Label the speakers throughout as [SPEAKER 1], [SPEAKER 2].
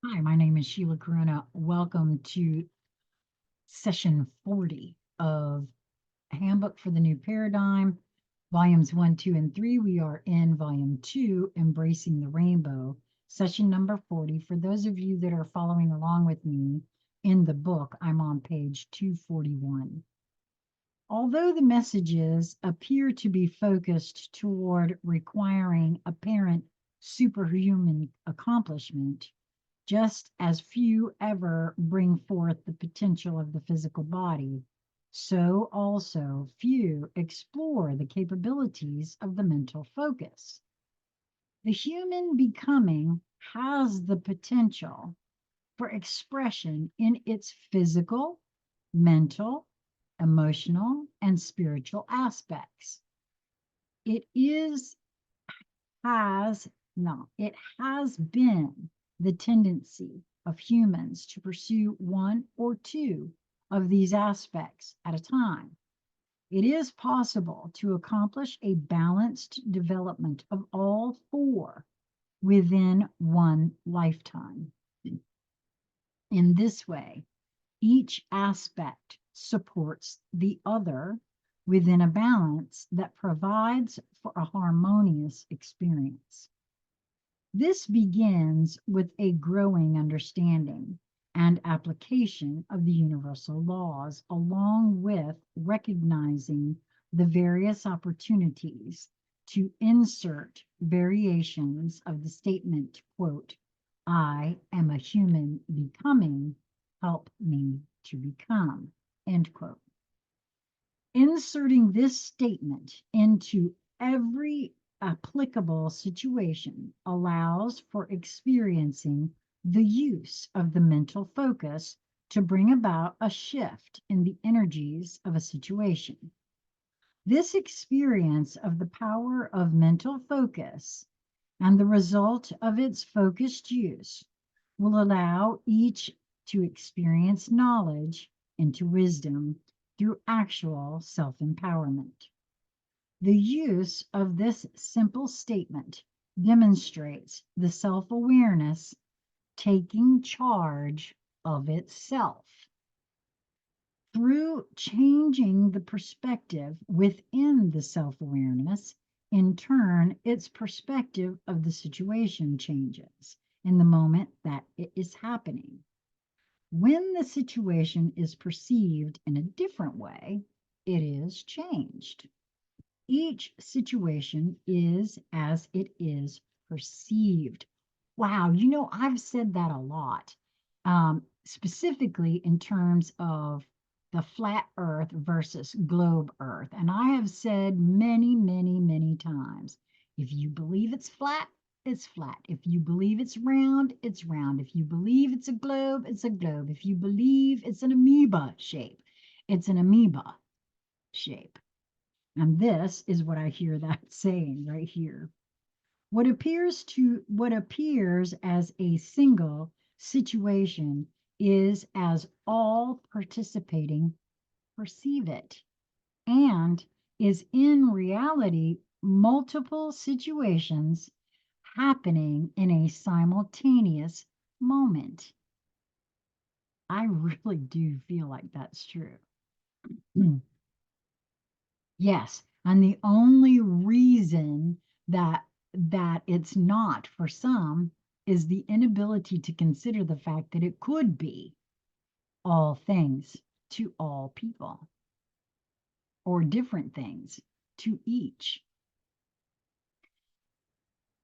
[SPEAKER 1] Hi, my name is Sheila Corona. Welcome to session 40 of Handbook for the New Paradigm, volumes 1, 2, and 3. We are in volume 2, Embracing the Rainbow, session number 40. For those of you that are following along with me in the book, I'm on page 241. Although the messages appear to be focused toward requiring apparent superhuman accomplishment, just as few ever bring forth the potential of the physical body, so also few explore the capabilities of the mental focus. The human becoming has the potential for expression in its physical, mental, emotional, and spiritual aspects. It is has no, it has been the tendency of humans to pursue one or two of these aspects at a time. It is possible to accomplish a balanced development of all four within one lifetime. In this way, each aspect supports the other within a balance that provides for a harmonious experience. This begins with a growing understanding and application of the universal laws, along with recognizing the various opportunities to insert variations of the statement, quote, I am a human becoming, help me to become, end quote. Inserting this statement into every applicable situation allows for experiencing the use of the mental focus to bring about a shift in the energies of a situation. This experience of the power of mental focus and the result of its focused use will allow each to experience knowledge into wisdom through actual self-empowerment. The use of this simple statement demonstrates the self-awareness taking charge of itself. Through changing the perspective within the self-awareness, in turn, its perspective of the situation changes in the moment that it is happening. When the situation is perceived in a different way, it is changed. Each situation is as it is perceived. Wow, I've said that a lot, specifically in terms of the flat earth versus globe earth. And I have said many, many, many times, if you believe it's flat, it's flat. If you believe it's round, it's round. If you believe it's a globe, it's a globe. If you believe it's an amoeba shape, it's an amoeba shape. And this is what I hear that saying right here. What appears as a single situation is as all participating perceive it, and is in reality multiple situations happening in a simultaneous moment. I really do feel like that's true. Yes, and the only reason that it's not for some is the inability to consider the fact that it could be all things to all people, or different things to each.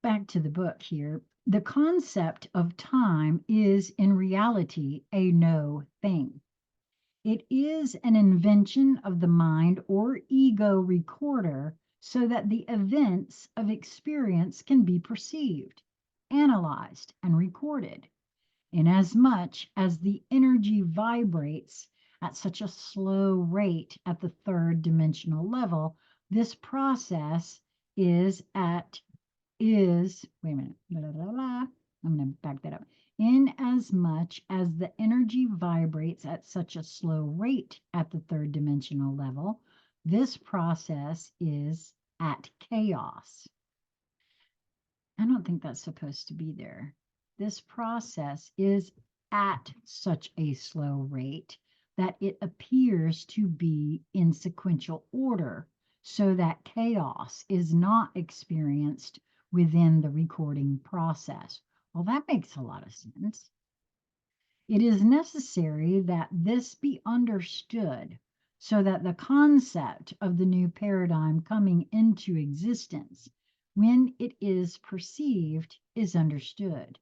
[SPEAKER 1] Back to the book here. The concept of time is in reality a no thing. It is an invention of the mind or ego recorder so that the events of experience can be perceived, analyzed, and recorded. Inasmuch as the energy vibrates at such a slow rate at the third dimensional level, this process wait a minute, I'm going to back that up. Inasmuch as the energy vibrates at such a slow rate at the third dimensional level, this process is at chaos. I don't think that's supposed to be there. this process is at such a slow rate that it appears to be in sequential order, so that chaos is not experienced within the recording process. Well, that makes a lot of sense. It is necessary that this be understood so that the concept of the new paradigm coming into existence, when it is perceived, is understood.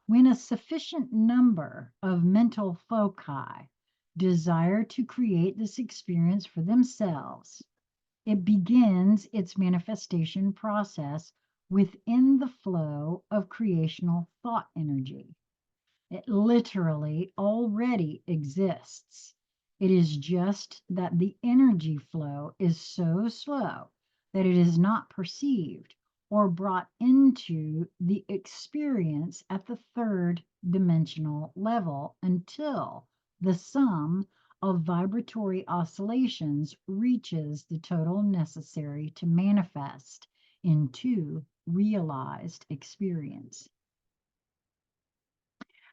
[SPEAKER 1] When a sufficient number of mental foci desire to create this experience for themselves, it begins its manifestation process within the flow of creational thought energy. It literally already exists. It is just that the energy flow is so slow that it is not perceived or brought into the experience at the third dimensional level until the sum of vibratory oscillations reaches the total necessary to manifest into realized experience.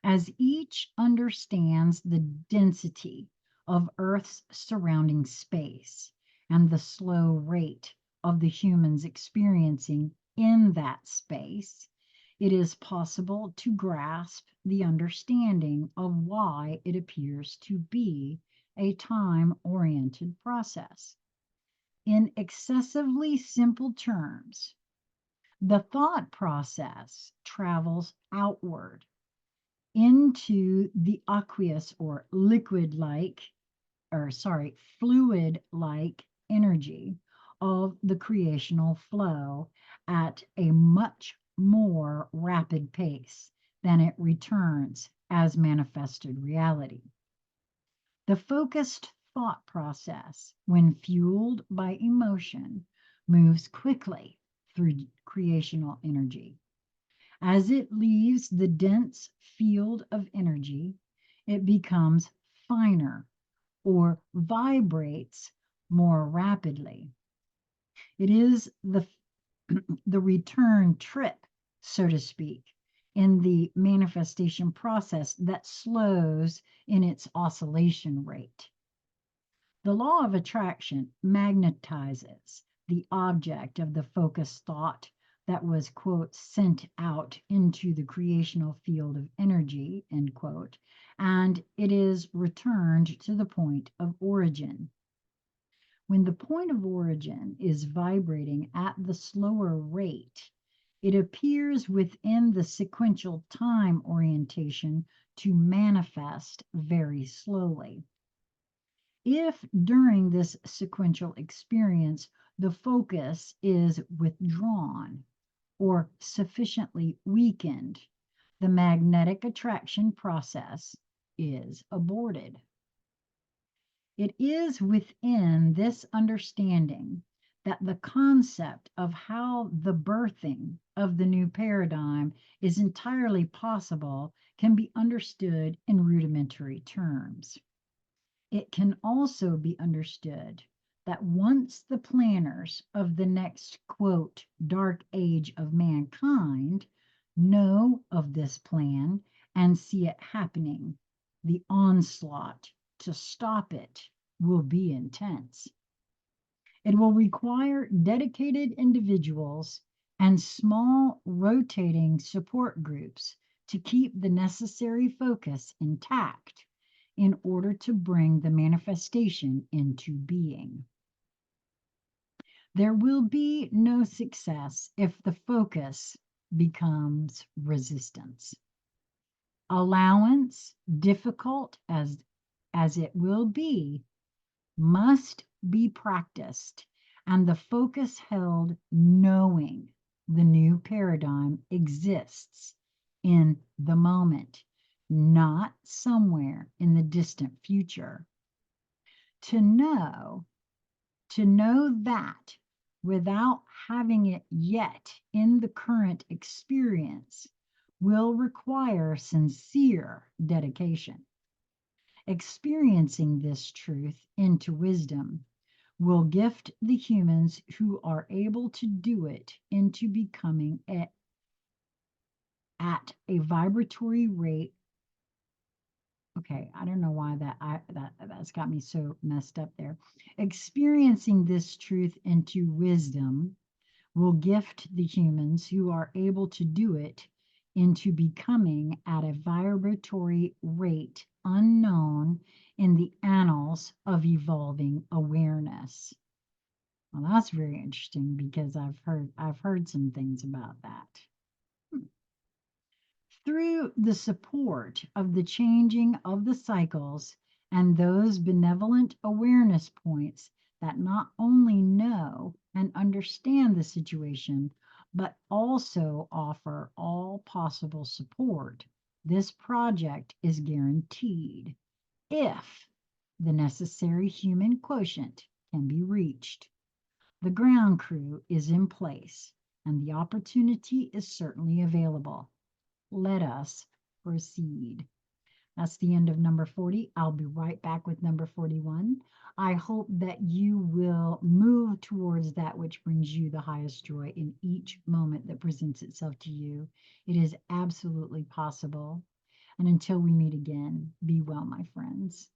[SPEAKER 1] As each understands the density of Earth's surrounding space and the slow rate of the humans experiencing in that space, it is possible to grasp the understanding of why it appears to be a time-oriented process. In excessively simple terms, the thought process travels outward into the aqueous or fluid like energy of the creational flow at a much more rapid pace than it returns as manifested reality. The focused thought process, when fueled by emotion, moves quickly through creational energy. As it leaves the dense field of energy, it becomes finer or vibrates more rapidly. It is the return trip, so to speak, in the manifestation process that slows in its oscillation rate. The law of attraction magnetizes the object of the focused thought that was, quote, sent out into the creational field of energy, end quote, and it is returned to the point of origin. When the point of origin is vibrating at the slower rate, it appears within the sequential time orientation to manifest very slowly. If during this sequential experience the focus is withdrawn or sufficiently weakened, the magnetic attraction process is aborted. It is within this understanding that the concept of how the birthing of the new paradigm is entirely possible can be understood in rudimentary terms. It can also be understood that once the planners of the next, quote, dark age of mankind know of this plan and see it happening, the onslaught to stop it will be intense. It will require dedicated individuals and small rotating support groups to keep the necessary focus intact in order to bring the manifestation into being. There will be no success if the focus becomes resistance. Allowance, difficult as it will be, must be practiced, and the focus held knowing the new paradigm exists in the moment, not somewhere in the distant future. To know that without having it yet in the current experience will require sincere dedication. Experiencing this truth into wisdom will gift the humans who are able to do it into becoming at a vibratory rate. Okay, I don't know why that's got me so messed up there. Experiencing this truth into wisdom will gift the humans who are able to do it into becoming at a vibratory rate unknown in the annals of evolving awareness. Well, that's very interesting because I've heard some things about that. Through the support of the changing of the cycles and those benevolent awareness points that not only know and understand the situation, but also offer all possible support, this project is guaranteed if the necessary human quotient can be reached. The ground crew is in place, and the opportunity is certainly available. Let us proceed. That's the end of number 40. I'll be right back with number 41. I hope that you will move towards that which brings you the highest joy in each moment that presents itself to you. It is absolutely possible. And until we meet again, be well, my friends.